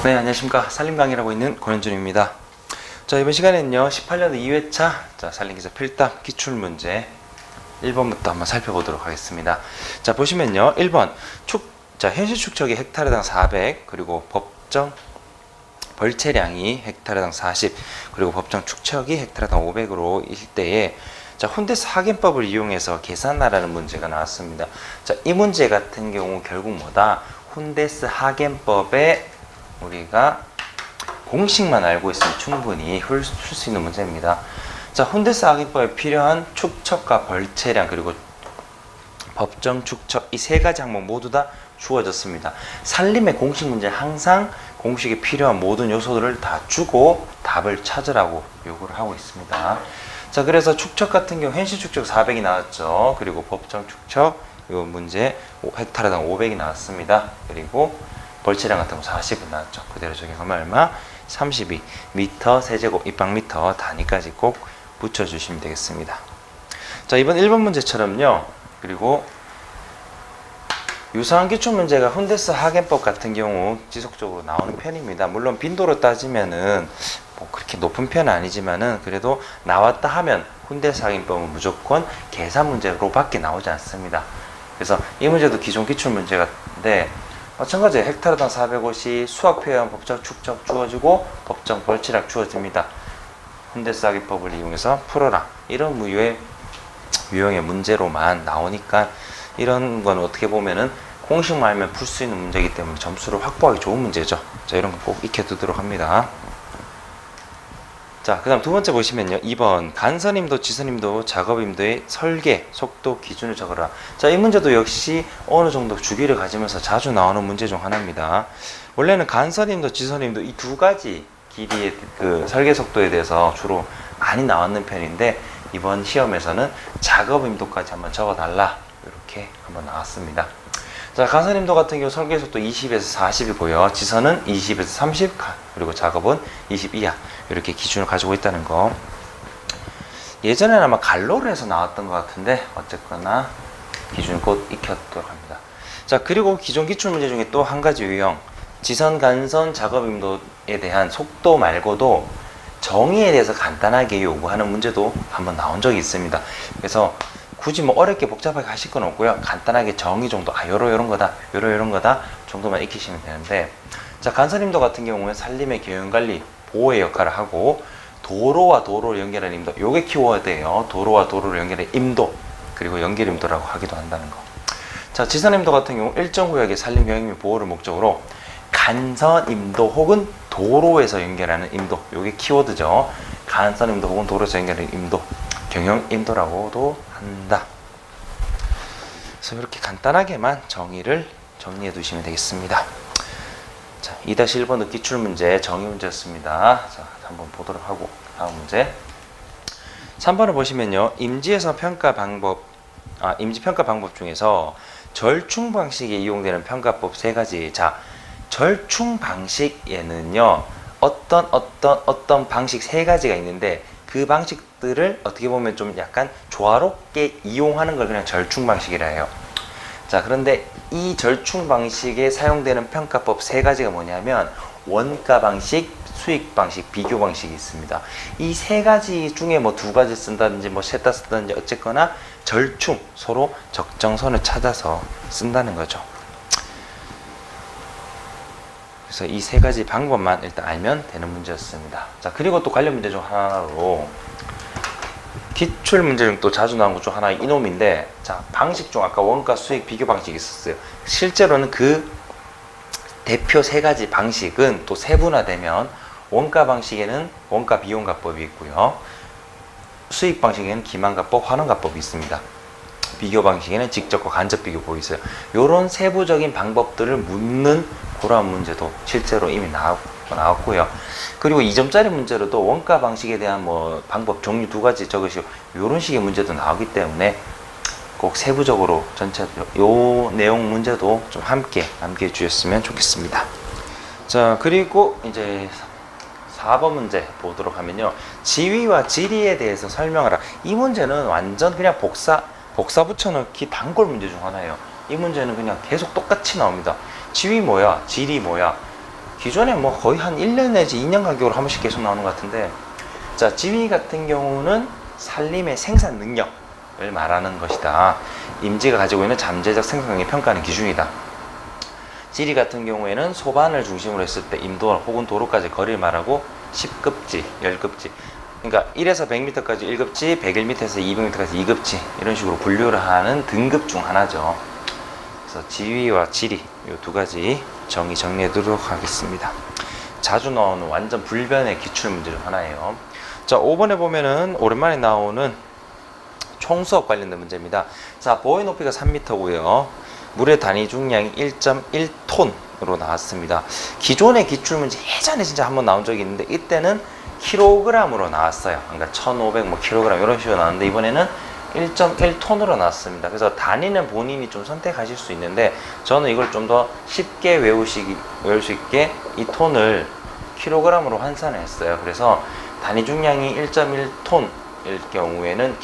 네, 안녕하십니까. 살림 강의를 하고 있는 권현준입니다. 자, 이번 시간에는요, 18년도 2회차 살림기사 필답 기출문제 1번부터 한번 살펴보도록 하겠습니다. 자, 보시면요, 1번 현실 축척이 헥타르당 400, 그리고 법정 벌채량이 헥타르당 40, 그리고 법정 축척이 헥타르당 500으로 일 때에 혼데스 하겐법을 이용해서 계산하라는 문제가 나왔습니다. 자, 이 문제 같은 경우 결국 뭐다? 혼데스 하겐법에 우리가 공식만 알고 있으면 충분히 풀 수 있는 문제입니다. 자, 혼데스 하겐법에 필요한 축척과 벌채량 그리고 법정 축척 이 세 가지 항목 모두 다 주어졌습니다. 살림의 공식 문제 항상 공식에 필요한 모든 요소들을 다 주고 답을 찾으라고 요구를 하고 있습니다. 자, 그래서 축척 같은 경우 현실 축척 400이 나왔죠. 그리고 법정 축척 요 문제 헥타르당 500이 나왔습니다. 그리고 벌채량 같은 거 40은 나왔죠. 그대로 적용하면 얼마? 32 미터 세제곱 입방미터 단위까지 꼭 붙여주시면 되겠습니다. 자, 이번 1번 문제처럼요. 그리고 유사한 기출문제가 혼데스 하겐법 같은 경우 지속적으로 나오는 편입니다. 물론 빈도로 따지면은 뭐 그렇게 높은 편은 아니지만은 그래도 나왔다 하면 혼데스 하겐법은 무조건 계산 문제로 밖에 나오지 않습니다. 그래서 이 문제도 기존 기출문제인데 마찬가지로 헥타르당 450 수학 표현 법정 축척 주어지고 법정 벌채량 주어집니다. 혼데스 하겐법을 이용해서 풀어라. 이런 유형의 문제로만 나오니까 이런 건 어떻게 보면은 공식만 알면 풀 수 있는 문제이기 때문에 점수를 확보하기 좋은 문제죠. 자, 이런 거 꼭 익혀두도록 합니다. 자, 그 다음 두 번째 보시면요. 2번 간선임도 지선임도 작업임도의 설계 속도 기준을 적어라. 자, 이 문제도 역시 어느 정도 주기를 가지면서 자주 나오는 문제 중 하나입니다. 원래는 간선임도 지선임도 이 두 가지 길이의 그 설계 속도에 대해서 주로 많이 나왔는 편인데 이번 시험에서는 작업임도까지 한번 적어달라 이렇게 한번 나왔습니다. 자, 간선임도 같은 경우 설계 속도 20에서 40이고요. 지선은 20에서 30, 그리고 작업은 20 이하 이렇게 기준을 가지고 있다는 거. 예전에는 아마 갈로를 해서 나왔던 것 같은데 어쨌거나 기준을 꼭 익혀두도록 합니다. 자, 그리고 기존 기출문제 중에 또 한 가지 유형 지선, 간선, 작업임도에 대한 속도 말고도 정의에 대해서 간단하게 요구하는 문제도 한번 나온 적이 있습니다. 그래서 굳이 뭐 어렵게 복잡하게 하실 건 없고요. 간단하게 정의 정도, 요런 거다, 요런 거다 정도만 익히시면 되는데, 자, 간선임도 같은 경우는 살림의 경영관리, 보호의 역할을 하고, 도로와 도로를 연결하는 임도, 요게 키워드예요. 도로와 도로를 연결하는 임도, 그리고 연결임도라고 하기도 한다는 거. 자, 지선임도 같은 경우 일정 구역의 살림 경영 및 보호를 목적으로 간선임도 혹은 도로에서 연결하는 임도, 요게 키워드죠. 간선임도 혹은 도로에서 연결하는 임도, 경영임도라고도 한다. 그래서 이렇게 간단하게만 정리해 두시면 되겠습니다. 자, 2-1번의 기출문제 정의 문제였습니다. 자, 한번 보도록 하고 다음 문제 3번을 보시면요. 임지 평가 방법 중에서 절충 방식에 이용되는 평가법 세 가지. 자, 절충 방식에는요. 어떤 방식 세 가지가 있는데 그 방식들을 어떻게 보면 좀 약간 조화롭게 이용하는 걸 그냥 절충 방식이라 해요. 자, 그런데 이 절충 방식에 사용되는 평가법 세 가지가 뭐냐면 원가 방식, 수익 방식, 비교 방식이 있습니다. 이 세 가지 중에 뭐 두 가지 쓴다든지 뭐 셋 다 쓴다든지 어쨌거나 절충, 서로 적정선을 찾아서 쓴다는 거죠. 그래서 이 세 가지 방법만 일단 알면 되는 문제였습니다. 자, 그리고 또 관련 문제 중 하나로 기출 문제 중 또 자주 나오는 것 중 하나 이놈인데, 자, 방식 중 아까 원가 수익 비교 방식이 있었어요. 실제로는 그 대표 세 가지 방식은 또 세분화되면 원가 방식에는 원가 비용가법이 있고요. 수익 방식에는 기만가법, 환원가법이 있습니다. 비교 방식에는 직접과 간접 비교법이 있어요. 이런 세부적인 방법들을 묻는 그러한 문제도 실제로 이미 나왔고요. 그리고 2점짜리 문제로도 원가 방식에 대한 뭐 방법 종류 두 가지 적으시고 이런 식의 문제도 나오기 때문에 꼭 세부적으로 전체적으로 요 내용 문제도 좀 함께 남겨 주셨으면 좋겠습니다. 자, 그리고 이제 4번 문제 보도록 하면요. 지위와 지리에 대해서 설명하라. 이 문제는 완전 그냥 복사 붙여넣기 단골 문제 중 하나예요. 이 문제는 그냥 계속 똑같이 나옵니다. 지위 뭐야? 지리 뭐야? 기존에 뭐 거의 한 1년 내지 2년 간격으로 한 번씩 계속 나오는 것 같은데, 자, 지위 같은 경우는 산림의 생산 능력을 말하는 것이다. 임지가 가지고 있는 잠재적 생산력을 평가하는 기준이다. 지리 같은 경우에는 소반을 중심으로 했을 때 임도 혹은 도로까지 거리를 말하고 10급지, 10급지. 그러니까 1에서 100m까지 1급지, 101m에서 200m까지 2급지 이런 식으로 분류를 하는 등급 중 하나죠. 그래서 지위와 지리 이 두 가지 정리해두도록 하겠습니다. 자주 나오는 완전 불변의 기출문제 중 하나예요. 자, 5번에 보면은 오랜만에 나오는 총수업 관련된 문제입니다. 자, 보의 높이가 3m고요. 물의 단위 중량이 1.1톤으로 나왔습니다. 기존의 기출문제 예전에 진짜 한번 나온 적이 있는데 이때는 킬로그램으로 나왔어요. 그러니까 1500 뭐 킬로그램 이런 식으로 나왔는데 이번에는 1.1톤으로 나왔습니다. 그래서 단위는 본인이 좀 선택하실 수 있는데 저는 이걸 좀 더 쉽게 외울 수 있게 이 톤을 킬로그램으로 환산을 했어요. 그래서 단위 중량이 1.1톤일 경우에는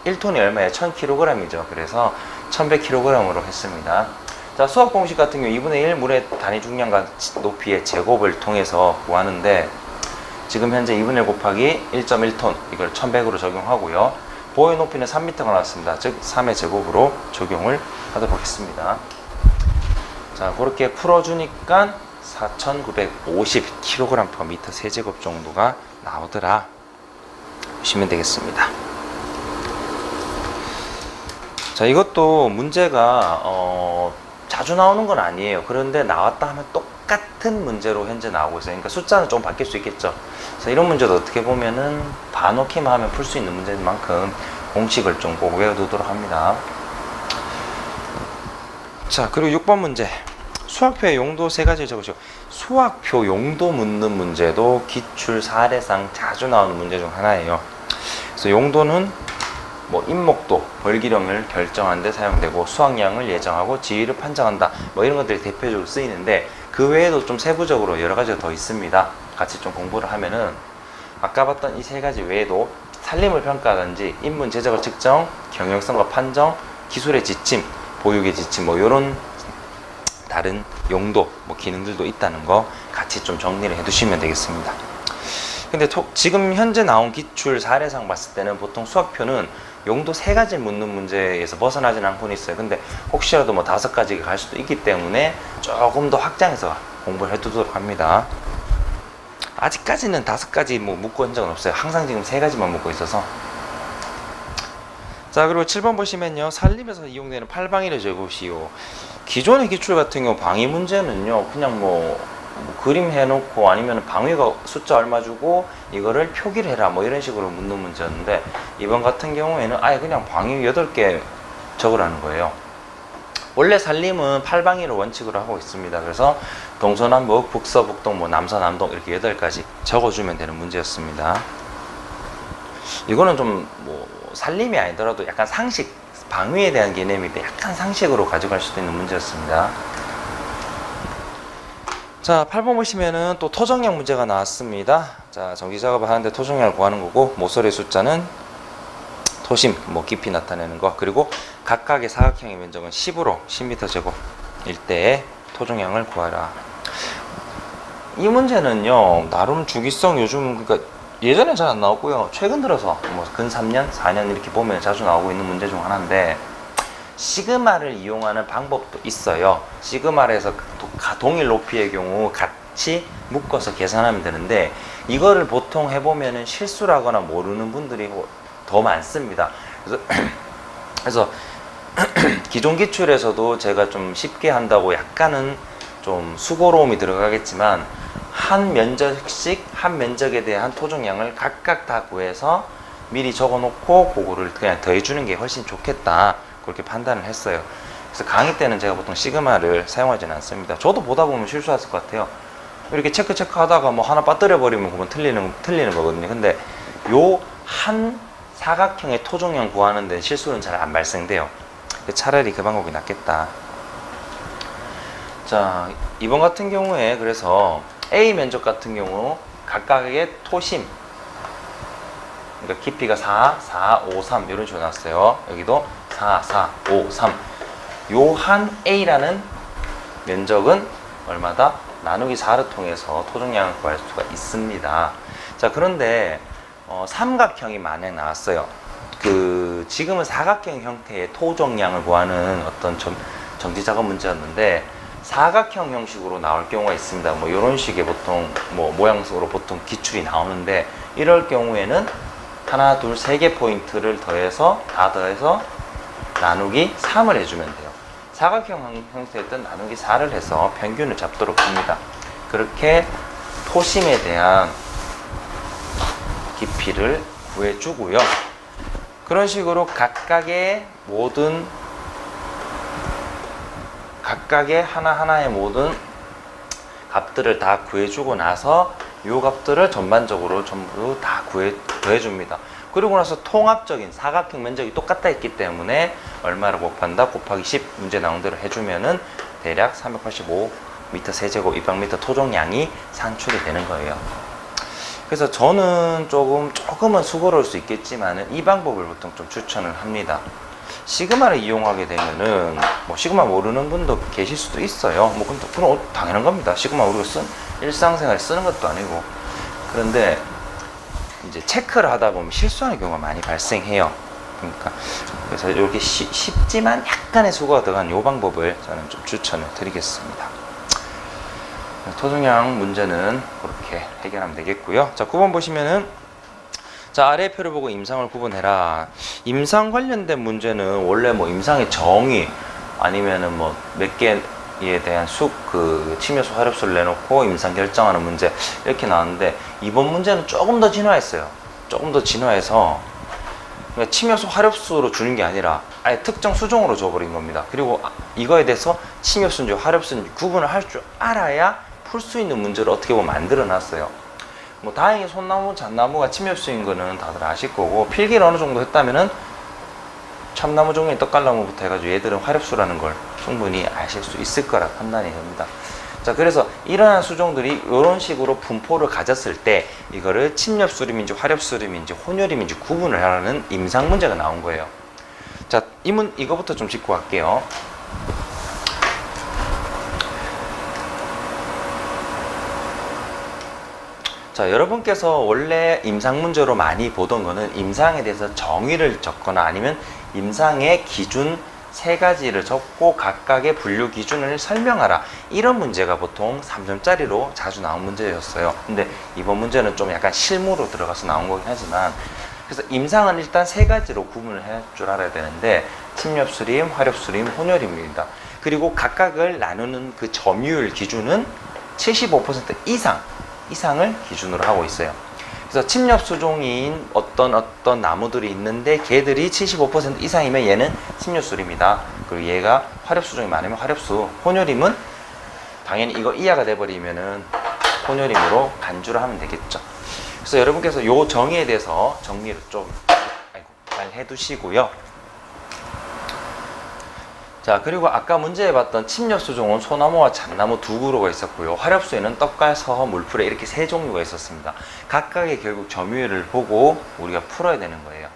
1톤이 얼마예요? 1000kg이죠. 그래서 1100kg으로 했습니다. 자, 수학 공식 같은 경우 2분의 1 물의 단위 중량과 높이의 제곱을 통해서 구하는데 지금 현재 2분의 1 곱하기 1.1톤 이걸 1100으로 적용하고요. 보의 높이는 3m가 나왔습니다. 즉 3의 제곱으로 적용을 하도록 하겠습니다. 자, 그렇게 풀어주니까 4950kg/m 세제곱 정도가 나오더라 보시면 되겠습니다. 자, 이것도 문제가 자주 나오는 건 아니에요. 그런데 나왔다 하면 똑같은 문제로 현재 나오고 있어요. 그러니까 숫자는 좀 바뀔 수 있겠죠. 그래서 이런 문제도 어떻게 보면은 봐놓기만 하면 풀 수 있는 문제인 만큼 공식을 좀 꼭 외워두도록 합니다. 자, 그리고 6번 문제. 수학표의 용도 세 가지를 적으시고, 수학표 용도 묻는 문제도 기출 사례상 자주 나오는 문제 중 하나예요. 그래서 용도는 뭐 인목도, 벌기령을 결정하는 데 사용되고 수확량을 예정하고 지위를 판정한다. 뭐 이런 것들이 대표적으로 쓰이는데 그 외에도 좀 세부적으로 여러 가지가 더 있습니다. 같이 좀 공부를 하면은 아까 봤던 이 세 가지 외에도 산림을 평가하든지 인문 재적을 측정, 경영성과 판정, 기술의 지침, 보육의 지침 뭐 이런 다른 용도, 뭐 기능들도 있다는 거 같이 좀 정리를 해두시면 되겠습니다. 근데 지금 현재 나온 기출 사례상 봤을 때는 보통 수학표는 용도 세 가지 묻는 문제에서 벗어나진 않고 있어요. 근데 혹시라도 뭐 5가지가 갈 수도 있기 때문에 조금 더 확장해서 공부를 해두도록 합니다. 아직까지는 5가지 뭐 묻고 한 적은 없어요. 항상 지금 3가지만 묻고 있어서. 자, 그리고 7번 보시면요. 산림에서 이용되는 팔방위를 적으시오. 기존의 기출 같은 경우 방위 문제는요. 그냥 뭐 그림 해놓고 아니면 방위가 숫자 얼마 주고 이거를 표기를 해라 뭐 이런 식으로 묻는 문제였는데 이번 같은 경우에는 아예 그냥 방위 8개 적으라는 거예요. 원래 산림은 8방위를 원칙으로 하고 있습니다. 그래서 동서남북, 북서북동, 뭐 남서남동 이렇게 8가지 적어주면 되는 문제였습니다. 이거는 좀 뭐 산림이 아니더라도 약간 상식, 방위에 대한 개념인데 약간 상식으로 가져갈 수도 있는 문제였습니다. 자, 8번 보시면은 또 토종량 문제가 나왔습니다. 자, 전기 작업을 하는데 토종량을 구하는 거고 모서리의 숫자는 토심, 뭐 깊이 나타내는 거, 그리고 각각의 사각형의 면적은 10으로 10m 제곱일 때의 토종량을 구하라. 이 문제는요, 나름 주기성 요즘 그러니까 예전엔 잘 안 나왔고요. 최근 들어서 뭐 근 3년, 4년 이렇게 보면 자주 나오고 있는 문제 중 하나인데 시그마를 이용하는 방법도 있어요. 시그마에서 동일 높이의 경우 같이 묶어서 계산하면 되는데 이거를 보통 해보면은 실수를 하거나 모르는 분들이 더 많습니다. 그래서 기존 기출에서도 제가 좀 쉽게 한다고 약간은 좀 수고로움이 들어가겠지만 한 면적씩 한 면적에 대한 토종량을 각각 다 구해서 미리 적어놓고 그거를 그냥 더해주는 게 훨씬 좋겠다 그렇게 판단을 했어요. 그래서 강의 때는 제가 보통 시그마를 사용하지는 않습니다. 저도 보다 보면 실수했을 것 같아요. 이렇게 체크 하다가 뭐 하나 빠뜨려 버리면 그건 틀리는 거거든요. 근데 요 한 사각형의 토종량 구하는 데 실수는 잘 안 발생돼요. 차라리 그 방법이 낫겠다. 자, 이번 같은 경우에 그래서 A 면적 같은 경우 각각의 토심, 그러니까 깊이가 4, 4, 5, 3 이런 식으로 나왔어요. 여기도 4, 4, 5, 3. 요 한 A라는 면적은 얼마다? 나누기 4를 통해서 토종량을 구할 수가 있습니다. 자, 그런데 삼각형이 만약에 나왔어요. 지금은 사각형 형태의 토종량을 구하는 어떤 정지 작업 문제였는데 사각형 형식으로 나올 경우가 있습니다. 뭐 이런 식의 보통 모양식으로 보통 기출이 나오는데 이럴 경우에는 하나, 둘, 세 개 포인트를 다 더해서 나누기 3을 해주면 돼요. 사각형 형태였던 나누기 4를 해서 평균을 잡도록 합니다. 그렇게 토심에 대한 깊이를 구해주고요. 그런 식으로 각각의 하나하나의 모든 값들을 다 구해주고 나서 이 값들을 전반적으로 전부 다 구해줍니다. 그리고 나서 통합적인 사각형 면적이 똑같다 했기 때문에 얼마를 곱한다 곱하기 10 문제 나온 대로 해주면은 대략 385m 세제곱 200m 토종량이 산출이 되는 거예요. 그래서 저는 조금은 수고로울 수 있겠지만 이 방법을 보통 좀 추천을 합니다. 시그마를 이용하게 되면은 시그마 모르는 분도 계실 수도 있어요. 그럼 당연한 겁니다. 시그마 우리가 일상생활에 쓰는 것도 아니고. 그런데 이제 체크를 하다 보면 실수하는 경우가 많이 발생해요. 그래서 이렇게 쉽지만 약간의 수고가 들어간 이 방법을 저는 좀 추천을 드리겠습니다. 토종량 문제는 그렇게 해결하면 되겠고요. 자, 9번 보시면은 자, 아래 표를 보고 임상을 구분해라. 임상 관련된 문제는 원래 임상의 정의 아니면은 몇 개에 대한 침효수 화력수를 내놓고 임상 결정하는 문제 이렇게 나왔는데 이번 문제는 조금 더 진화했어요. 조금 더 진화해서 그러니까 침효수 화력수로 주는 게 아니라 아예 특정 수종으로 줘버린 겁니다. 그리고 이거에 대해서 침효수인지 화력수인지 구분을 할 줄 알아야 풀 수 있는 문제를 어떻게 보면 만들어 놨어요. 다행히 손나무, 잣나무가 침엽수인 거는 다들 아실 거고 필기를 어느 정도 했다면은 참나무 종류의 떡갈나무부터 해가지고 얘들은 화렵수라는 걸 충분히 아실 수 있을 거라 판단이 됩니다. 자, 그래서 이러한 수종들이 이런 식으로 분포를 가졌을 때 이거를 침엽수림인지 화렵수림인지 혼혈임인지 구분을 하라는 임상 문제가 나온 거예요. 자, 이거부터 좀 짚고 갈게요. 자, 여러분께서 원래 임상 문제로 많이 보던 거는 임상에 대해서 정의를 적거나 아니면 임상의 기준 3가지를 적고 각각의 분류 기준을 설명하라, 이런 문제가 보통 3점짜리로 자주 나온 문제였어요. 근데 이번 문제는 좀 약간 실무로 들어가서 나온 거긴 하지만, 그래서 임상은 일단 3가지로 구분을 할 줄 알아야 되는데 침엽수림, 화렵수림, 혼혈입니다. 그리고 각각을 나누는 그 점유율 기준은 75% 이상을 기준으로 하고 있어요. 그래서 침엽수종인 어떤 나무들이 있는데 걔들이 75% 이상이면 얘는 침엽수림이다. 그리고 얘가 화렵수종이 많으면 화렵수, 혼혈임은 당연히 이거 이하가 돼버리면은 혼혈임으로 간주를 하면 되겠죠. 그래서 여러분께서 요 정의에 대해서 정리를 좀 잘 해두시고요. 자, 그리고 아까 문제에 봤던 침엽수종은 소나무와 잣나무 2그루가 있었고요. 화렵수에는 떡갈, 서허, 물풀에 이렇게 3종류가 있었습니다. 각각의 결국 점유율을 보고 우리가 풀어야 되는 거예요.